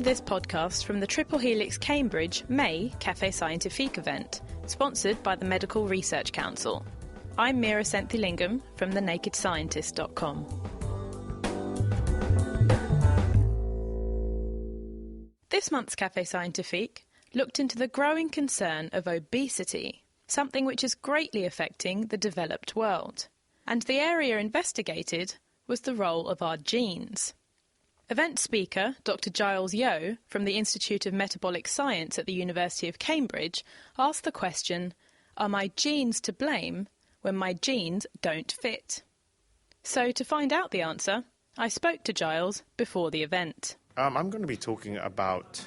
to this podcast from the Triple Helix Cambridge May Café Scientifique event, sponsored by the Medical Research Council. I'm Meera Senthilingam from thenakedscientist.com. This month's Café Scientifique looked into the growing concern of obesity, something which is greatly affecting the developed world. And the area investigated was the role of our genes. Event speaker Dr. Giles Yeo from the Institute of Metabolic Science at the University of Cambridge asked the question, are my genes to blame when my genes don't fit? So to find out the answer, I spoke to Giles before the event. I'm going to be talking about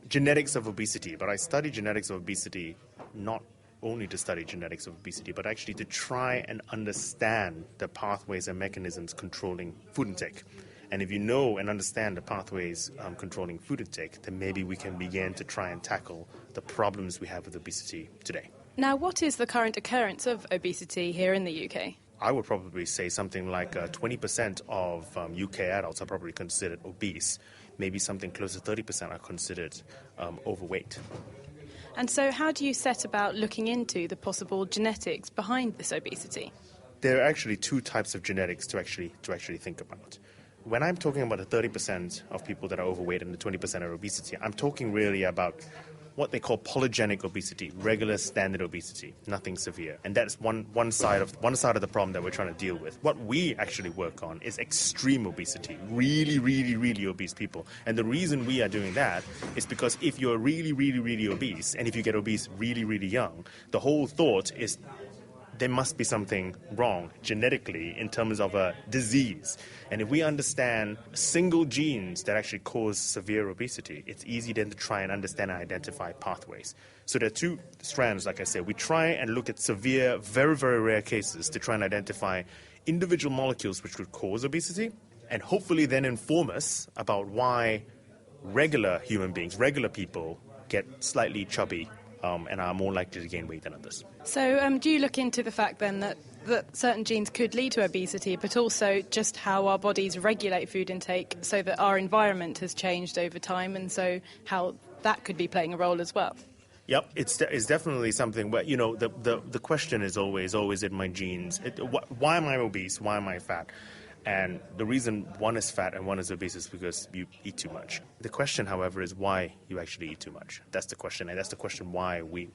genetics of obesity, but I study genetics of obesity not only to study genetics of obesity, but actually to try and understand the pathways and mechanisms controlling food intake. And if you know and understand the pathways controlling food intake, then maybe we can begin to try and tackle the problems we have with obesity today. Now, what is the current occurrence of obesity here in the UK? I would probably say something like 20% of UK adults are probably considered obese. Maybe something close to 30% are considered overweight. And so how do you set about looking into the possible genetics behind this obesity? There are actually two types of genetics to actually think about. When I'm talking about the 30% of people that are overweight and the 20% are obesity, I'm talking really about what they call polygenic obesity, regular standard obesity, nothing severe. And that's one side of the problem that we're trying to deal with. What we actually work on is extreme obesity, really, really, really obese people. And the reason we are doing that is because if you're really, really, really obese, and if you get obese really, really young, the whole thought is there must be something wrong genetically in terms of a disease. And if we understand single genes that actually cause severe obesity, it's easy then to try and understand and identify pathways. So there are two strands, like I said. We try and look at severe, very, very rare cases to try and identify individual molecules which could cause obesity, and hopefully then inform us about why regular human beings, regular people, get slightly chubby and are more likely to gain weight than others. So do you look into the fact then that certain genes could lead to obesity, but also just how our bodies regulate food intake so that our environment has changed over time, and so how that could be playing a role as well? Yep, it's definitely something where, you know, the question is always in my genes. Why am I obese? Why am I fat? And the reason one is fat and one is obese is because you eat too much. The question, however, is why you actually eat too much. That's the question, and that's the question what we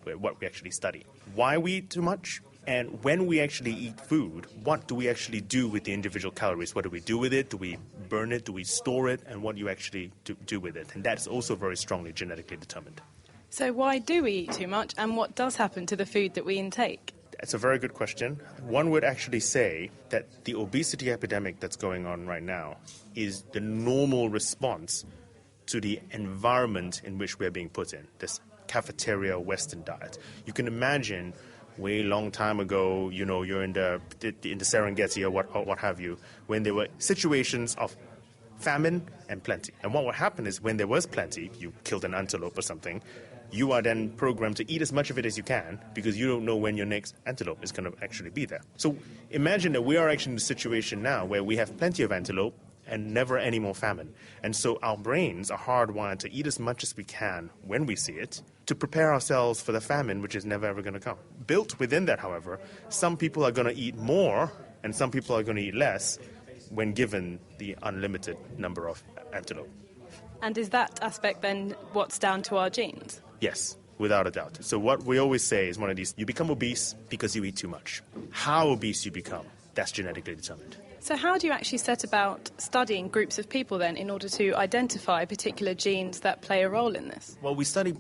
actually study. Why we eat too much, and when we actually eat food, what do we actually do with the individual calories? What do we do with it? Do we burn it? Do we store it? And what do you actually do with it? And that's also very strongly genetically determined. So why do we eat too much, and what does happen to the food that we intake? It's a very good question. One would actually say that the obesity epidemic that's going on right now is the normal response to the environment in which we're being put in, this cafeteria Western diet. You can imagine way long time ago, you know, you're in the Serengeti or what have you, when there were situations of famine and plenty. And what would happen is when there was plenty, you killed an antelope or something, you are then programmed to eat as much of it as you can because you don't know when your next antelope is going to actually be there. So imagine that we are actually in a situation now where we have plenty of antelope and never any more famine. And so our brains are hardwired to eat as much as we can when we see it to prepare ourselves for the famine, which is never ever going to come. Built within that, however, some people are going to eat more and some people are going to eat less when given the unlimited number of antelope. And is that aspect then what's down to our genes? Yes, without a doubt. So what we always say is one of these, you become obese because you eat too much. How obese you become, that's genetically determined. So how do you actually set about studying groups of people then in order to identify particular genes that play a role in this? Well, we study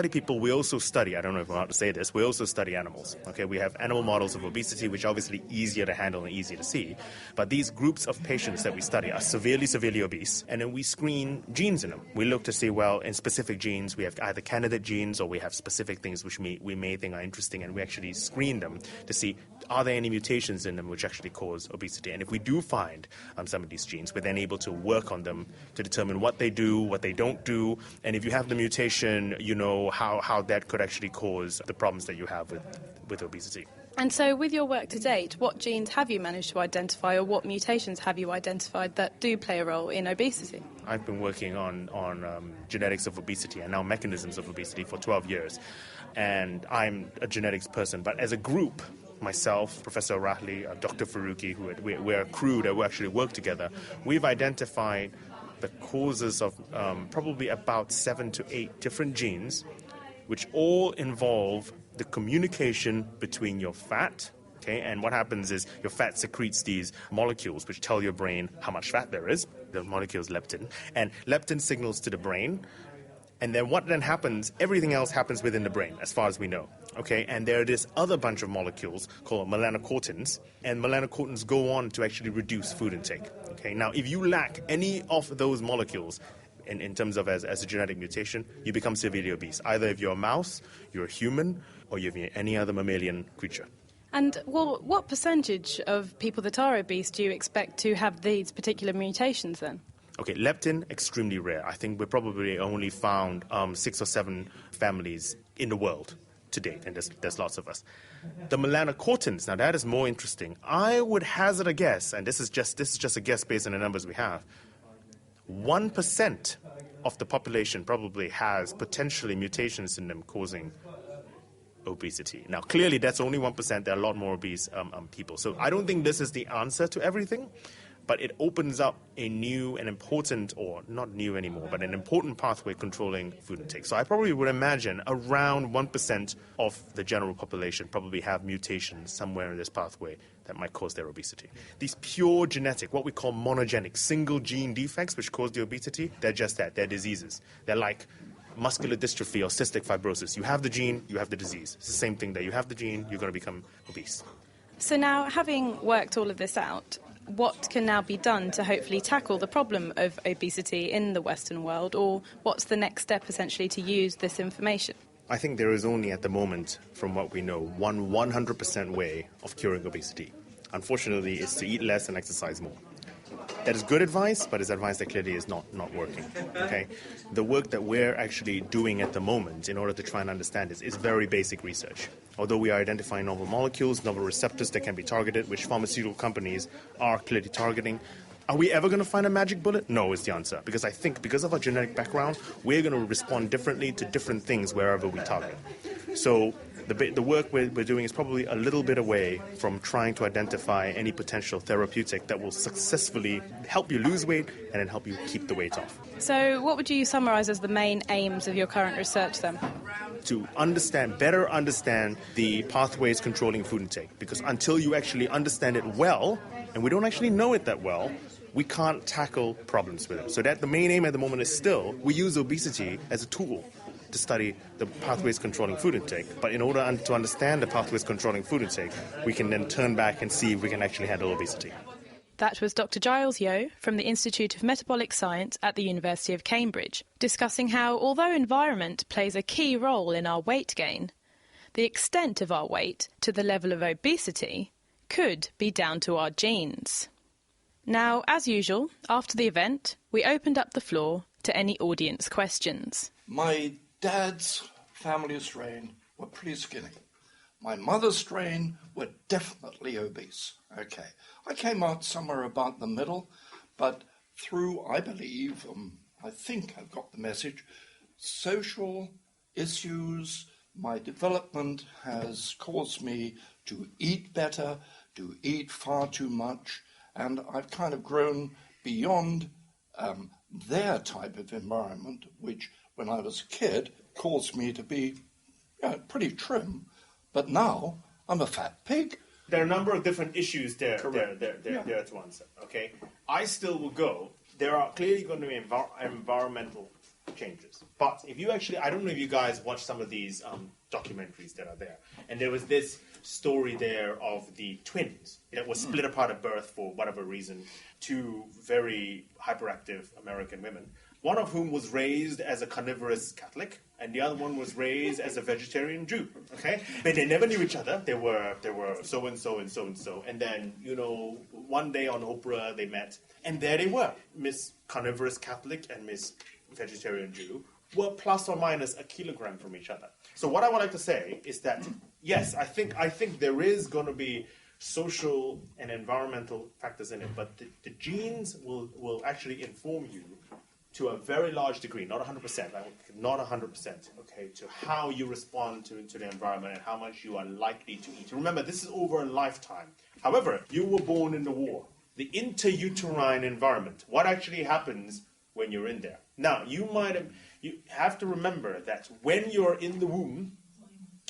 people. We also study, I don't know if I'm allowed to say this, we also study animals. Okay, we have animal models of obesity, which are obviously easier to handle and easier to see. But these groups of patients that we study are severely, severely obese. And then we screen genes in them. We look to see, well, in specific genes, we have either candidate genes or we have specific things which we may think are interesting. And we actually screen them to see, are there any mutations in them which actually cause obesity? And if we do do find some of these genes, we're then able to work on them to determine what they do, what they don't do, and if you have the mutation, you know how that could actually cause the problems that you have with obesity. And so with your work to date, what genes have you managed to identify, or what mutations have you identified that do play a role in obesity? I've been working on genetics of obesity and now mechanisms of obesity for 12 years. And I'm a genetics person, but as a group, myself, Professor Rahley, Dr. Faruqi, we're a crew that we actually work together, we've identified the causes of probably about 7 to 8 different genes, which all involve the communication between your fat, okay, and what happens is your fat secretes these molecules which tell your brain how much fat there is, the molecule's leptin, and leptin signals to the brain, and then what then happens, everything else happens within the brain, as far as we know, okay, and there are this other bunch of molecules called melanocortins, and melanocortins go on to actually reduce food intake, okay. Now, if you lack any of those molecules, in terms of as a genetic mutation, you become severely obese. Either if you're a mouse, you're a human, or you're any other mammalian creature. And well, what percentage of people that are obese do you expect to have these particular mutations then? Okay, leptin, extremely rare. I think we probably only found 6 or 7 families in the world to date, and there's lots of us. The melanocortins, now that is more interesting. I would hazard a guess, and this is just a guess based on the numbers we have, 1% of the population probably has potentially mutations in them causing obesity. Now, clearly, that's only 1%. There are a lot more obese people. So I don't think this is the answer to everything, but it opens up a new and important, or not new anymore, but an important pathway controlling food intake. So I probably would imagine around 1% of the general population probably have mutations somewhere in this pathway that might cause their obesity. These pure genetic, what we call monogenic, single gene defects which cause the obesity, they're just that. They're diseases. They're like muscular dystrophy or cystic fibrosis. You have the gene, you have the disease. It's the same thing there. You have the gene, you're going to become obese. So now, having worked all of this out, what can now be done to hopefully tackle the problem of obesity in the Western world, or what's the next step essentially to use this information? I think there is only at the moment, from what we know, one 100% way of curing obesity. Unfortunately, it's to eat less and exercise more. That is good advice, but it's advice that clearly is not working. Okay, the work that we're actually doing at the moment in order to try and understand this is very basic research. Although we are identifying novel molecules, novel receptors that can be targeted, which pharmaceutical companies are clearly targeting, are we ever going to find a magic bullet? No is the answer. Because I think because of our genetic background, we're going to respond differently to different things wherever we target. So the work we're doing is probably a little bit away from trying to identify any potential therapeutic that will successfully help you lose weight and then help you keep the weight off. So what would you summarise as the main aims of your current research then? To better understand the pathways controlling food intake. Because until you actually understand it well, and we don't actually know it that well, we can't tackle problems with it. So that the main aim at the moment is still, we use obesity as a tool to study the pathways controlling food intake. But in order to understand the pathways controlling food intake, we can then turn back and see if we can actually handle obesity. That was Dr. Giles Yeo from the Institute of Metabolic Science at the University of Cambridge, discussing how, although environment plays a key role in our weight gain, the extent of our weight to the level of obesity could be down to our genes. Now, as usual, after the event, we opened up the floor to any audience questions. My dad's family strain were pretty skinny. My mother's strain were definitely obese. Okay, I came out somewhere about the middle, but through, I believe, I think I've got the message, social issues, my development has caused me to eat better, to eat far too much, and I've kind of grown beyond their type of environment, which when I was a kid caused me to be pretty trim, but now I'm a fat pig. There are a number of different issues there to answer, okay? I still will go. There are clearly going to be environmental changes. But if you actually, I don't know if you guys watch some of these documentaries that are there. And there was this story there of the twins that was split apart at birth for whatever reason, 2 very hyperactive American women. one of whom was raised as a carnivorous Catholic, and the other one was raised as a vegetarian Jew, okay? But they never knew each other. They were so-and-so and so-and-so. And then, one day on Oprah, they met, and there they were. Miss Carnivorous Catholic and Miss Vegetarian Jew were plus or minus a kilogram from each other. So what I would like to say is that, yes, I think there is going to be social and environmental factors in it, but the genes will actually inform you to a very large degree, not 100%, not 100%, okay, to how you respond to the environment and how much you are likely to eat. Remember, this is over a lifetime. However, you were born in the war. The intrauterine environment, what actually happens when you're in there? Now, you have to remember that when you're in the womb,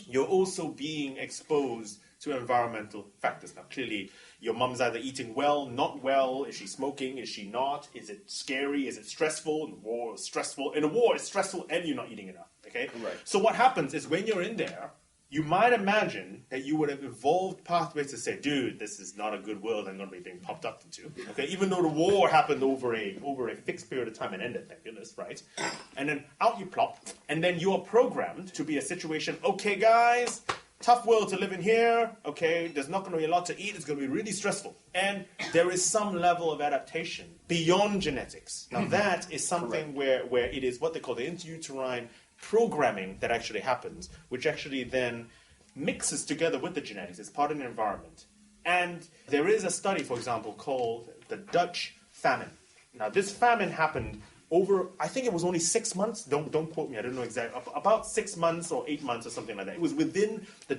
you're also being exposed to environmental factors. Now, clearly, your mum's either eating well, not well. Is she smoking? Is she not? Is it scary? Is it stressful? In the war, it's stressful. In a war, it's stressful and you're not eating enough, okay? Right. So what happens is when you're in there, you might imagine that you would have evolved pathways to say, dude, this is not a good world I'm going to be being popped up into, okay? Even though the war happened over a fixed period of time and ended, thank goodness, right? And then out you plop, and then you are programmed to be a situation, okay, guys, tough world to live in here, okay, there's not going to be a lot to eat, it's going to be really stressful. And there is some level of adaptation beyond genetics. Now that is something where it is what they call the intrauterine programming that actually happens, which actually then mixes together with the genetics. It's part of the environment. And there is a study, for example, called the Dutch famine. Now this famine happened over, I think it was only 6 months. Don't quote me. I don't know exactly. About 6 months or 8 months or something like that. It was within the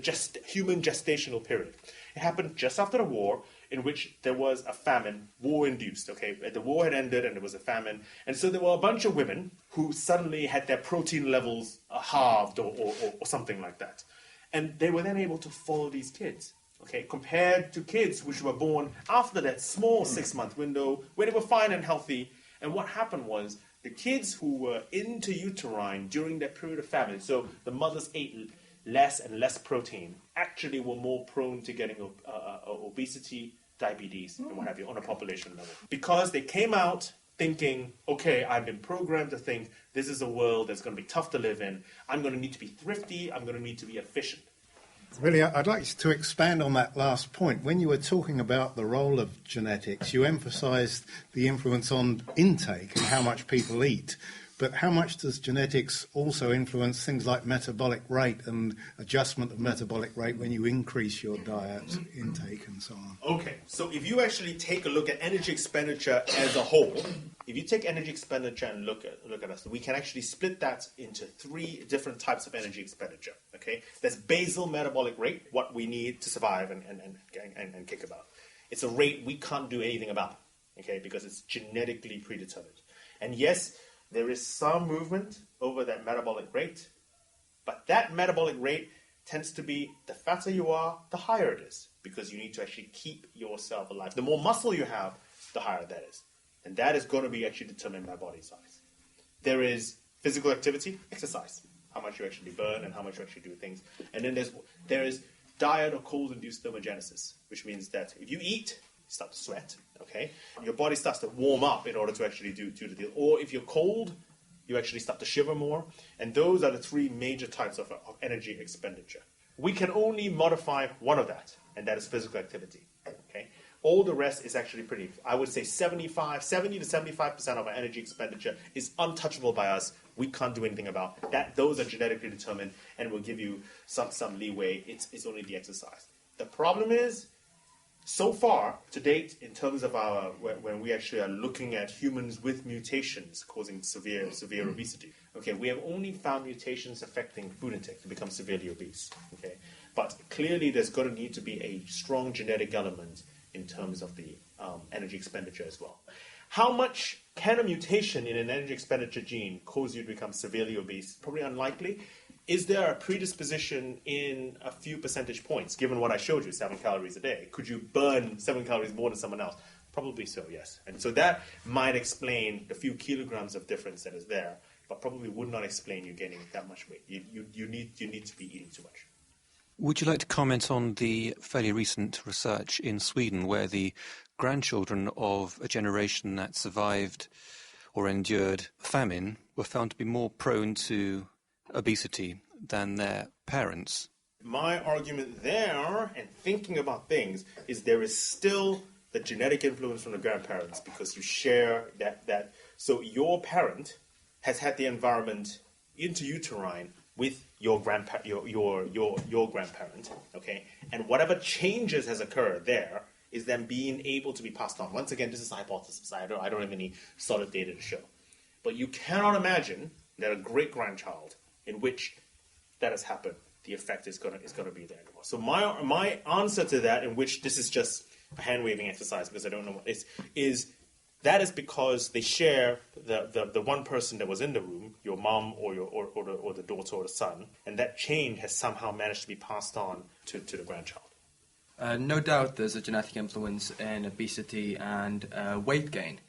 human gestational period. It happened just after the war, in which there was a famine, war-induced. Okay, the war had ended and there was a famine, and so there were a bunch of women who suddenly had their protein levels halved or something like that, and they were then able to follow these kids. Okay, compared to kids which were born after that small 6-month window where they were fine and healthy. And what happened was the kids who were intrauterine during that period of famine, so the mothers ate less and less protein, actually were more prone to getting obesity, diabetes, and what have you on a population level. Because they came out thinking, okay, I've been programmed to think this is a world that's going to be tough to live in. I'm going to need to be thrifty. I'm going to need to be efficient. Really, I'd like to expand on that last point. When you were talking about the role of genetics, you emphasised the influence on intake and how much people eat. But how much does genetics also influence things like metabolic rate and adjustment of metabolic rate when you increase your diet intake and so on? Okay, so if you actually take a look at energy expenditure as a whole, if you take energy expenditure and look at us, we can actually split that into 3 different types of energy expenditure. Okay, there's basal metabolic rate, what we need to survive and kick about. It's a rate we can't do anything about, okay, because it's genetically predetermined. And yes, there is some movement over that metabolic rate, but that metabolic rate tends to be the fatter you are, the higher it is, because you need to actually keep yourself alive. The more muscle you have, the higher that is. And that is going to be actually determined by body size. There is physical activity, exercise, how much you actually burn and how much you actually do things. And then there is diet or cold-induced thermogenesis, which means that if you eat, you start to sweat, okay? Your body starts to warm up in order to actually do the deal. Or if you're cold, you actually start to shiver more. And those are the 3 major types of energy expenditure. We can only modify one of that, and that is physical activity, okay? All the rest is actually pretty, I would say 70 to 75% of our energy expenditure is untouchable by us. We can't do anything about that. Those are genetically determined and will give you some leeway. It's only the exercise. The problem is, so far, to date, in terms of when we actually are looking at humans with mutations causing severe obesity, okay, we have only found mutations affecting food intake to become severely obese, okay? But clearly there's going to need to be a strong genetic element in terms of the energy expenditure as well. How much can a mutation in an energy expenditure gene cause you to become severely obese? Probably unlikely. Is there a predisposition in a few percentage points, given what I showed you, 7 calories a day? Could you burn 7 calories more than someone else? Probably so, yes. And so that might explain the few kilograms of difference that is there, but probably would not explain you gaining that much weight. You need to be eating too much. Would you like to comment on the fairly recent research in Sweden where the grandchildren of a generation that survived or endured famine were found to be more prone to obesity than their parents. My argument there, and thinking about things, is there is still the genetic influence from the grandparents because you share that. So your parent has had the environment interuterine with your your grandparent, okay? And whatever changes has occurred there is then being able to be passed on. Once again, this is a hypothesis. I don't have any solid data to show. But you cannot imagine that a great-grandchild in which that has happened, the effect is gonna be there anymore. So my answer to that, in which this is just a hand-waving exercise because I don't know what it is that is because they share the one person that was in the room, your mom or the daughter or the son, and that change has somehow managed to be passed on to the grandchild. No doubt there's a genetic influence in obesity and weight gain.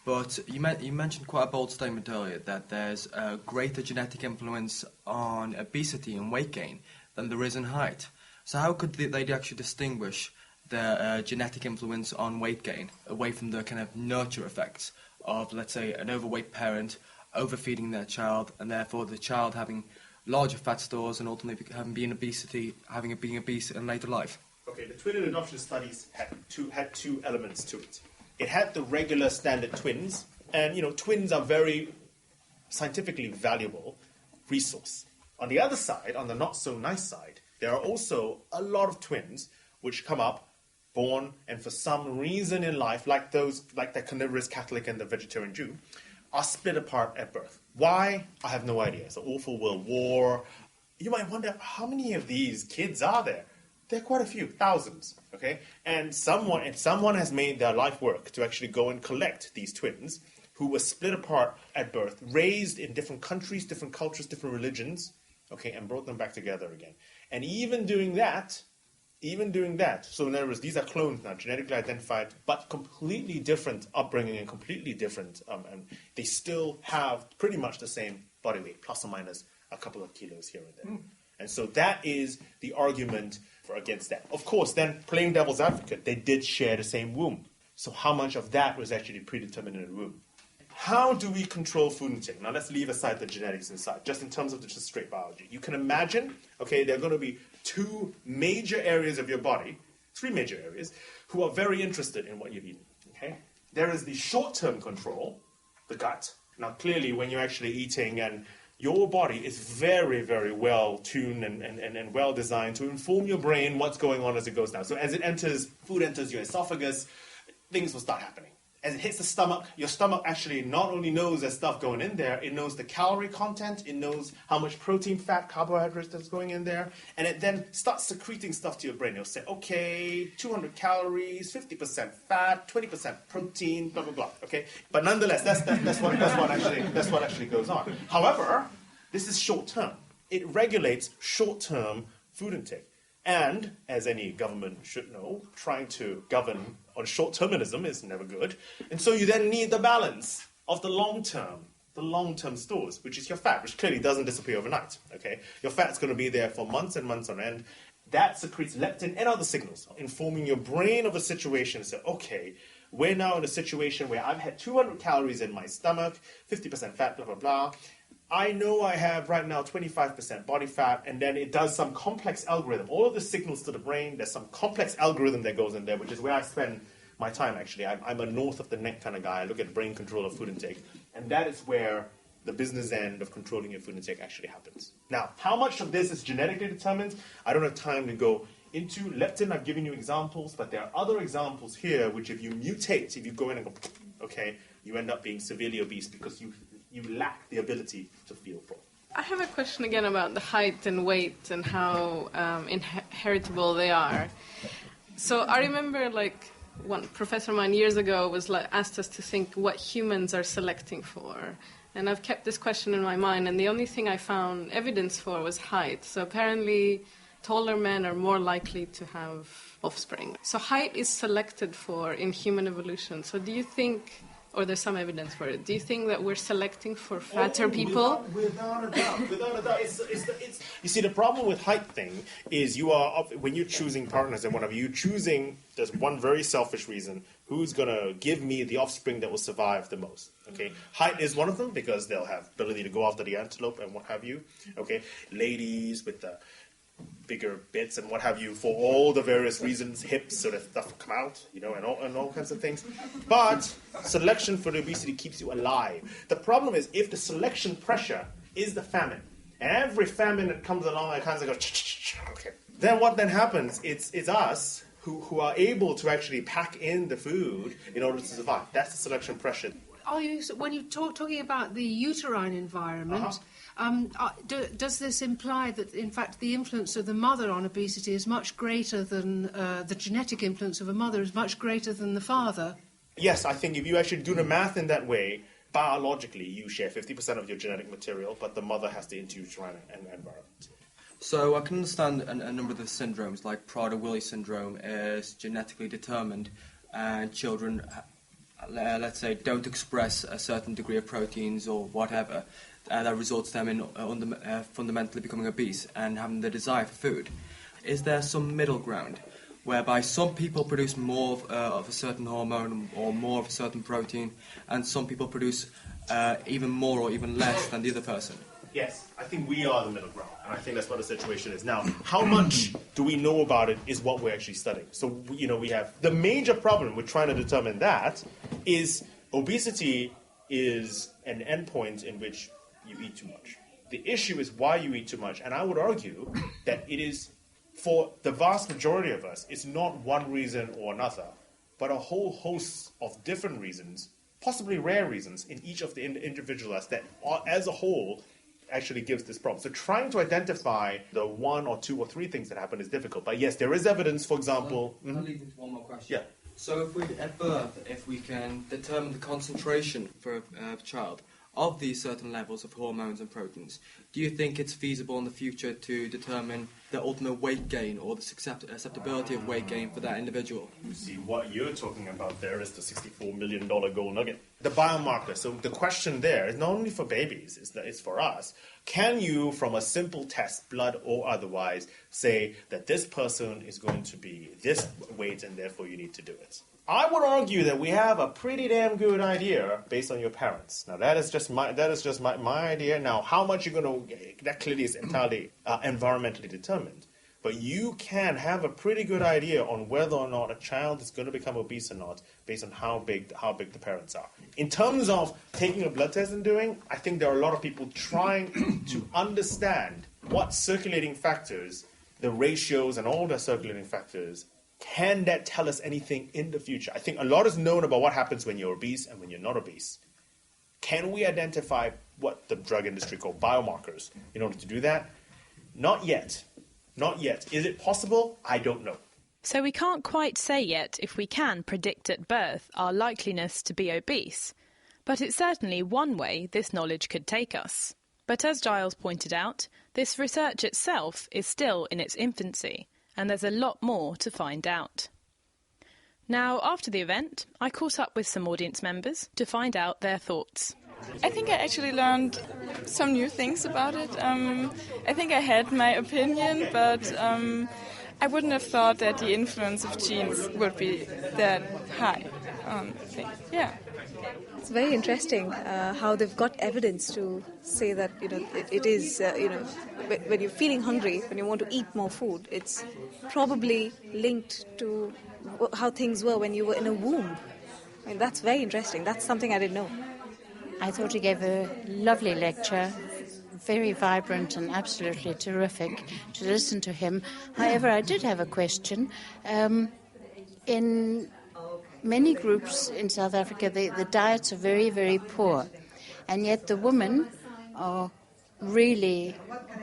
But you mentioned quite a bold statement earlier that there's a greater genetic influence on obesity and weight gain than there is in height. So how could they actually distinguish the genetic influence on weight gain away from the kind of nurture effects of, let's say, an overweight parent overfeeding their child and therefore the child having larger fat stores and ultimately being obese in later life? Okay, the twin and adoption studies had two elements to it. It had the regular standard twins, and twins are very scientifically valuable resource. On the other side, on the not so nice side, there are also a lot of twins which come up, born, and for some reason in life, like the carnivorous Catholic and the vegetarian Jew, are split apart at birth. Why? I have no idea. It's an awful world war. You might wonder, how many of these kids are there? There are quite a few, thousands, okay? And someone has made their life work to actually go and collect these twins who were split apart at birth, raised in different countries, different cultures, different religions, okay, and brought them back together again. And even doing that, so in other words, these are clones now, genetically identified, but completely different upbringing and completely different, and they still have pretty much the same body weight, plus or minus a couple of kilos here and there. And so that is the argument against that. Of course, then playing devil's advocate, they did share the same womb. So how much of that was actually predetermined in the womb? How do we control food intake? Now let's leave aside the genetics inside, just in terms of just straight biology. You can imagine, okay, there are going to be two major areas of your body, three major areas, who are very interested in what you've eaten, okay? There is the short-term control, the gut. Now clearly when you're actually eating, and your body is very, very well tuned and well designed to inform your brain what's going on as it goes down. So as food enters your esophagus, things will start happening. As it hits the stomach, your stomach actually not only knows there's stuff going in there, it knows the calorie content, it knows how much protein, fat, carbohydrates that's going in there, and it then starts secreting stuff to your brain. It'll say, okay, 200 calories, 50% fat, 20% protein, blah, blah, blah, okay? But nonetheless, that's what actually goes on. However, this is short-term. It regulates short-term food intake. And, as any government should know, trying to govern on short-termism is never good. And so you then need the balance of the long-term stores, which is your fat, which clearly doesn't disappear overnight, okay? Your fat's going to be there for months and months on end. That secretes leptin and other signals, informing your brain of a situation. So, okay, we're now in a situation where I've had 200 calories in my stomach, 50% fat, blah, blah, blah. I know I have right now 25% body fat, and then it does some complex algorithm. All of the signals to the brain, there's some complex algorithm that goes in there, which is where I spend my time, actually. I'm a north of the neck kind of guy. I look at brain control of food intake, and that is where the business end of controlling your food intake actually happens. Now, how much of this is genetically determined? I don't have time to go into. Leptin, I've given you examples, but there are other examples here which if you mutate, if you go in and go, okay, you end up being severely obese because you lack the ability to feel full. I have a question again about the height and weight and how inheritable they are. So I remember one professor of mine years ago was asked us to think what humans are selecting for. And I've kept this question in my mind, and the only thing I found evidence for was height. So apparently taller men are more likely to have offspring. So height is selected for in human evolution. So do you think, or there's some evidence for it, do you think that we're selecting for fatter people? Without a doubt. You see, the problem with height thing is when you're choosing partners and whatever, you're choosing, there's one very selfish reason Who's going to give me the offspring that will survive the most? Okay, height is one of them because they'll have ability to go after the antelope and what have you. Okay, ladies with the bigger bits and what have you for all the various reasons, hips so that stuff come out, and all kinds of things. But selection for the obesity keeps you alive. The problem is if the selection pressure is the famine, and every famine that comes along, it kind of goes, okay. Then what then happens? It's us who are able to actually pack in the food in order to survive. That's the selection pressure. When you're talking about the uterine environment, does this imply that, in fact, the influence of the mother on obesity is much greater than the genetic influence of a mother is much greater than the father? Yes, I think if you actually do the math in that way, biologically you share 50% of your genetic material, but the mother has the intrauterine environment. So I can understand a number of the syndromes, like Prader-Willi syndrome, is genetically determined, and children, let's say, don't express a certain degree of proteins or whatever, that results them in fundamentally becoming obese and having the desire for food. Is there some middle ground, whereby some people produce more of a certain hormone or more of a certain protein, and some people produce even more or even less than the other person? Yes, I think we are the middle ground, and I think that's what the situation is. Now, how much do we know about it is what we're actually studying. So, we have the major problem with trying to determine that is obesity is an endpoint in which you eat too much. The issue is why you eat too much, and I would argue that it is, for the vast majority of us, it's not one reason or another, but a whole host of different reasons, possibly rare reasons, in each of the individuals that, as a whole, actually gives this problem. So trying to identify the one or two or three things that happen is difficult. But yes, there is evidence, for example... I'll lead into one more question. Yeah. So at birth, if we can determine the concentration for a child of these certain levels of hormones and proteins, do you think it's feasible in the future to determine the ultimate weight gain or the acceptability of weight gain for that individual? You see, what you're talking about there is the $64 million gold nugget. The biomarker. So the question there is not only for babies, it's for us. Can you, from a simple test, blood or otherwise, say that this person is going to be this weight and therefore you need to do it? I would argue that we have a pretty damn good idea based on your parents. Now that is just my idea. Now how much you're going to, that clearly is entirely environmentally determined. But you can have a pretty good idea on whether or not a child is going to become obese or not based on how big the parents are. In terms of taking a blood test and doing, I think there are a lot of people trying to understand what circulating factors, the ratios and all the circulating factors, can that tell us anything in the future? I think a lot is known about what happens when you're obese and when you're not obese. Can we identify what the drug industry call biomarkers in order to do that? Not yet. Not yet. Is it possible? I don't know. So we can't quite say yet if we can predict at birth our likeliness to be obese. But it's certainly one way this knowledge could take us. But as Giles pointed out, this research itself is still in its infancy, and there's a lot more to find out. Now, after the event, I caught up with some audience members to find out their thoughts. I think I actually learned some new things about it. I think I had my opinion, but I wouldn't have thought that the influence of genes would be that high on things. Yeah. It's very interesting how they've got evidence to say that it is when you're feeling hungry, when you want to eat more food, it's probably linked to how things were when you were in a womb. I mean, that's very interesting. That's something I didn't know. I thought he gave a lovely lecture, very vibrant and absolutely terrific to listen to him. However, I did have a question. In many groups in South Africa, the diets are very, very poor, and yet the women are really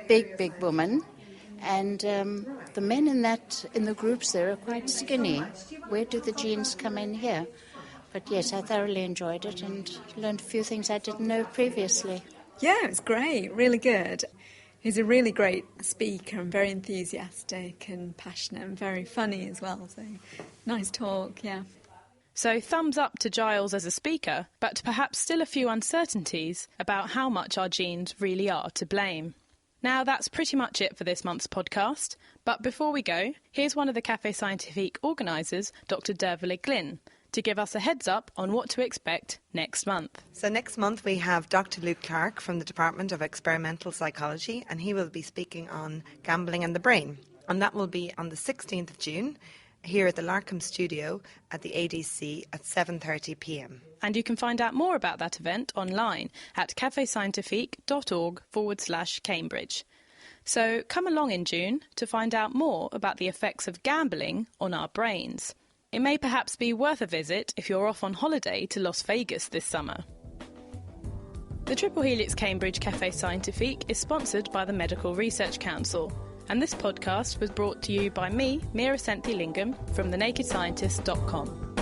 big women, and the men in the groups there are quite skinny. Where do the genes come in here? But yes, I thoroughly enjoyed it and learned a few things I didn't know previously. Yeah, it was great, really good. He's a really great speaker and very enthusiastic and passionate and very funny as well, so nice talk, yeah. So thumbs up to Giles as a speaker, but perhaps still a few uncertainties about how much our genes really are to blame. Now that's pretty much it for this month's podcast, but before we go, here's one of the Café Scientifique organisers, Dr. Derville Glynn, to give us a heads up on what to expect next month. So next month we have Dr. Luke Clark from the Department of Experimental Psychology, and he will be speaking on gambling and the brain. And that will be on the 16th of June here at the Larkham Studio at the ADC at 7:30 p.m. And you can find out more about that event online at cafescientifique.org/Cambridge. So come along in June to find out more about the effects of gambling on our brains. It may perhaps be worth a visit if you're off on holiday to Las Vegas this summer. The Triple Helix Cambridge Café Scientifique is sponsored by the Medical Research Council, and this podcast was brought to you by me, Meera Senthilingam, from thenakedscientist.com.